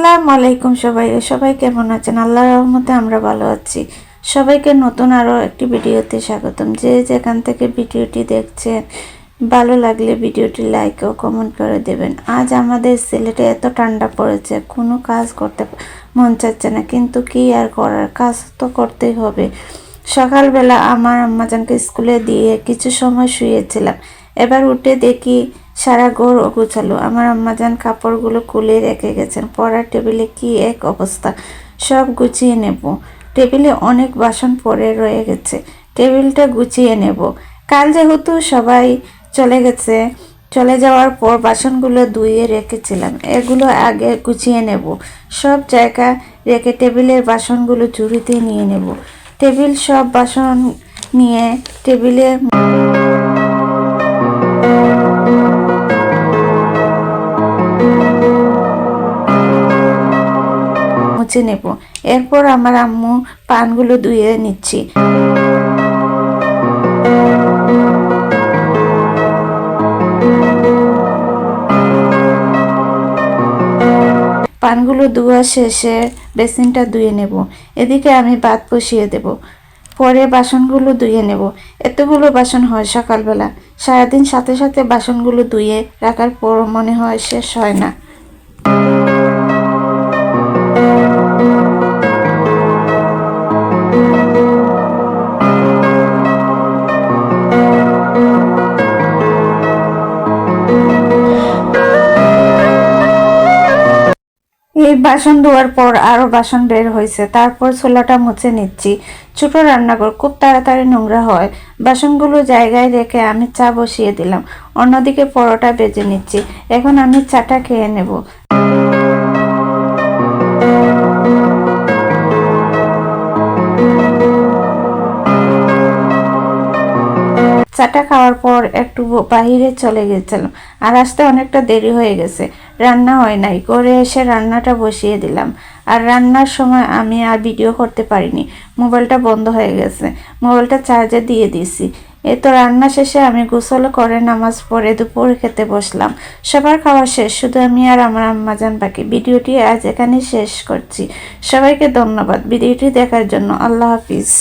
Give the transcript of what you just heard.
আসসালামু আলাইকুম সবাই কেমন আছেন? আল্লাহর রহমতে আমরা ভালো আছি। সবাইকে নতুন আরও একটি ভিডিওতে স্বাগতম। যে যেখান থেকে ভিডিওটি দেখছেন, ভালো লাগলে ভিডিওটি লাইক ও কমেন্ট করে দেবেন। আজ আমাদের সিলেটে এত ঠান্ডা পড়েছে, কোনো কাজ করতে মন চাচ্ছে না, কিন্তু কি আর করার, কাজ তো করতেই হবে। সকালবেলা আমার আম্মাজানকে স্কুলে দিয়ে কিছু সময় শুয়েছিলাম। এবার উঠে দেখি সারা ঘর অগোছালো। আমার আম্মাজান কাপড়গুলো খুলে রেখে গেছেন। পড়ার টেবিলে কি এক অবস্থা, সব গুছিয়ে নেব। টেবিলে অনেক বাসন পড়ে রয়ে গেছে, টেবিলটা গুছিয়ে নেব। কাল যেহেতু সবাই চলে গেছে, চলে যাওয়ার পর বাসনগুলো ধুয়ে রেখেছিলাম, এগুলো আগে গুছিয়ে নেব। সব জায়গা রেখে টেবিলের বাসনগুলো ঝুড়িতে নিয়ে নেব। টেবিল সব বাসন নিয়ে টেবিলে মুছে নেব। এরপর আমার আম্মু পানগুলো ধুয়ে নিচ্ছি। পানগুলো ধোয়া শেষে বেসিনটা ধুয়ে নেব। এদিকে আমি ভাত বসিয়ে দেব, পরে বাসনগুলো ধুয়ে নেব। এতগুলো বাসন হয় সকালবেলা, সারাদিন সাথে সাথে বাসনগুলো ধুয়ে রাখার পর মনে হয় শেষ হয় না। এই বাসন ধোয়ার পর আরো বাসন বের হয়েছে, তারপর চুলাটা মুছে নিচ্ছি। ছোট রান্নাঘর খুব তাড়াতাড়ি নোংরা হয়। বাসনগুলো জায়গায় রেখে আমি চা বসিয়ে দিলাম, অন্যদিকে পরোটা ভেজে নিচ্ছি। এখন আমি চাটা খেয়ে নেব। চাটা খাওয়ার পর একটু বাহিরে চলে গেছিলাম, আর আসতে অনেকটা দেরি হয়ে গেছে। রান্না হয় নাই, করে এসে রান্নাটা বসিয়ে দিলাম। আর রান্নার সময় আমি আর ভিডিও করতে পারিনি, মোবাইলটা বন্ধ হয়ে গেছে। মোবাইলটা চার্জে দিয়ে দিয়েছি। এই তো রান্না শেষে আমি গোসল করে নামাজ পড়ে দুপুর খেতে বসলাম। সবার খাওয়া শেষ, শুধু আমি আর আমার আম্মাজান বাকি। ভিডিওটি আজ এখানে শেষ করছি। সবাইকে ধন্যবাদ ভিডিওটি দেখার জন্য। আল্লাহ হাফিজ।